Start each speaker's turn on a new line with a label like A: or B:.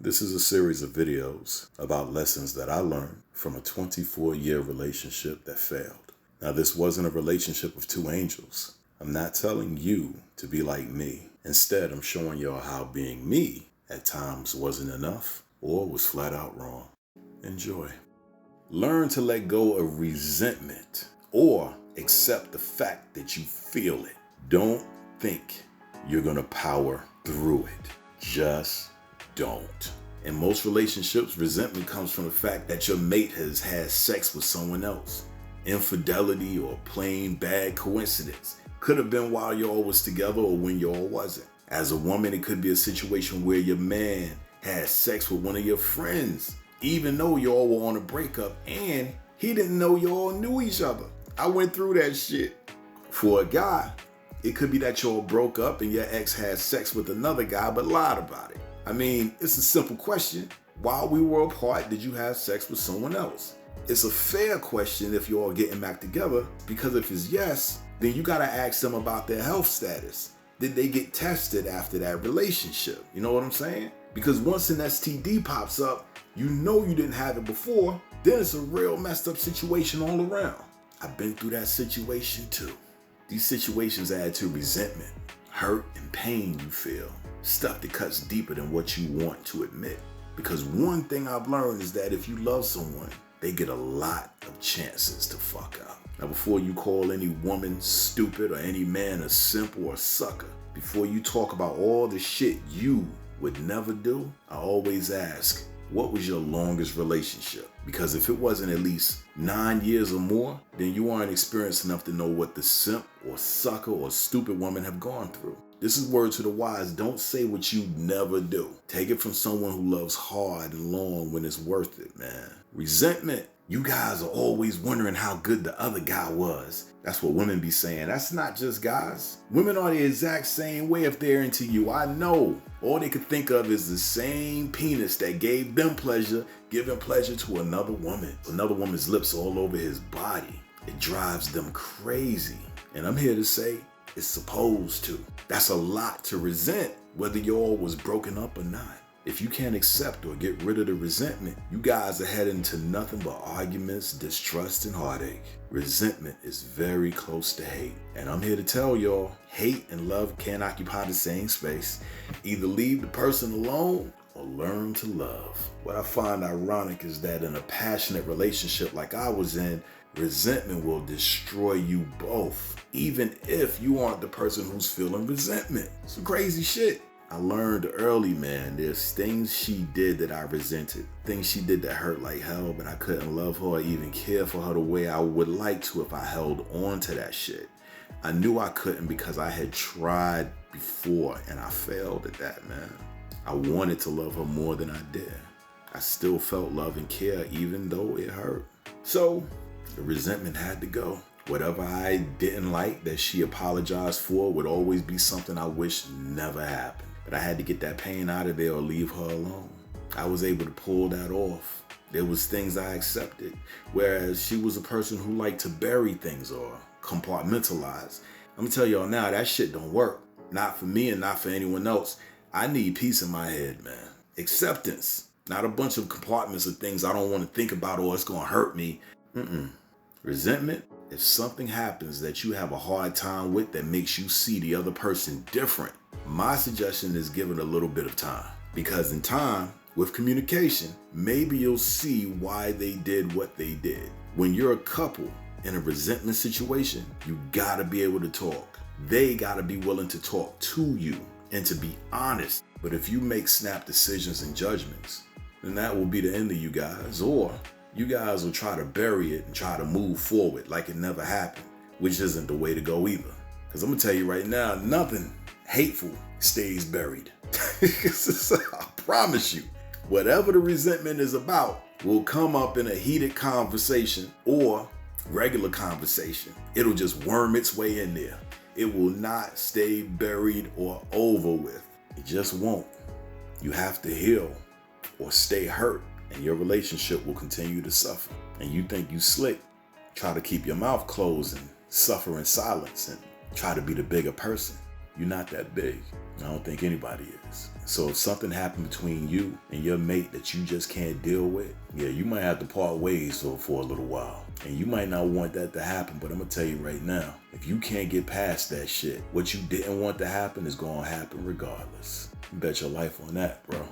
A: This is a series of videos about lessons that I learned from a 24-year relationship that failed. Now, this wasn't a relationship of two angels. I'm not telling you to be like me. Instead, I'm showing y'all how being me at times wasn't enough or was flat out wrong. Enjoy. Learn to let go of resentment or accept the fact that you feel it. Don't think you're gonna power through it. Just don't. In most relationships, resentment comes from the fact that your mate has had sex with someone else. Infidelity or plain bad coincidence. Could have been while y'all was together or when y'all wasn't. As a woman, it could be a situation where your man had sex with one of your friends, even though y'all were on a breakup and he didn't know y'all knew each other. I went through that shit. For a guy, it could be that y'all broke up and your ex had sex with another guy but lied about it. I mean, it's a simple question. While we were apart, did you have sex with someone else? It's a fair question if you're all getting back together, because if it's yes, then you gotta ask them about their health status. Did they get tested after that relationship? You know what I'm saying? Because once an STD pops up, you know you didn't have it before, then it's a real messed up situation all around. I've been through that situation too. These situations add to resentment, hurt, and pain you feel. Stuff that cuts deeper than what you want to admit. Because one thing I've learned is that if you love someone, they get a lot of chances to fuck up. Now, before you call any woman stupid or any man a simp or a sucker, before you talk about all the shit you would never do, I always ask, what was your longest relationship? Because if it wasn't at least 9 years or more, then you aren't experienced enough to know what the simp or sucker or stupid woman have gone through. This is word to the wise. Don't say what you never do. Take it from someone who loves hard and long when it's worth it, man. Resentment. You guys are always wondering how good the other guy was. That's what women be saying. That's not just guys. Women are the exact same way if they're into you. I know. All they could think of is the same penis that gave them pleasure, giving pleasure to another woman. Another woman's lips all over his body. It drives them crazy. And I'm here to say, it's supposed to. That's a lot to resent, whether y'all was broken up or not. If you can't accept or get rid of the resentment, you guys are heading to nothing but arguments, distrust, and heartache. Resentment is very close to hate. And I'm here to tell y'all, hate and love can't occupy the same space. Either leave the person alone or learn to love. What I find ironic is that in a passionate relationship like I was in, resentment will destroy you both, even if you aren't the person who's feeling resentment. Some crazy shit. I learned early, man, there's things she did that I resented. Things she did that hurt like hell, but I couldn't love her or even care for her the way I would like to if I held on to that shit. I knew I couldn't because I had tried before and I failed at that, man. I wanted to love her more than I did. I still felt love and care even though it hurt. So the resentment had to go. Whatever I didn't like that she apologized for would always be something I wish never happened. But I had to get that pain out of there or leave her alone. I was able to pull that off. There was things I accepted, whereas she was a person who liked to bury things or compartmentalize. I'm gonna tell y'all now, that shit don't work. Not for me and not for anyone else. I need peace in my head, man. Acceptance, not a bunch of compartments of things I don't want to think about or it's gonna hurt me. Resentment, if something happens that you have a hard time with that makes you see the other person different, my suggestion is give it a little bit of time. Because in time, with communication, maybe you'll see why they did what they did. When you're a couple in a resentment situation, you gotta be able to talk. They gotta be willing to talk to you and to be honest. But if you make snap decisions and judgments, then that will be the end of you guys. Or you guys will try to bury it and try to move forward like it never happened, which isn't the way to go either. Because I'm gonna tell you right now, nothing hateful stays buried. I promise you, whatever the resentment is about will come up in a heated conversation or regular conversation. It'll just worm its way in there. It will not stay buried or over with. It just won't. You have to heal or stay hurt, and your relationship will continue to suffer. And you think you slick, try to keep your mouth closed and suffer in silence and try to be the bigger person. You're not that big. I don't think anybody is. So if something happened between you and your mate that you just can't deal with, yeah, you might have to part ways for a little while. And you might not want that to happen, but I'm gonna tell you right now, if you can't get past that shit, what you didn't want to happen is gonna happen regardless. You bet your life on that, bro.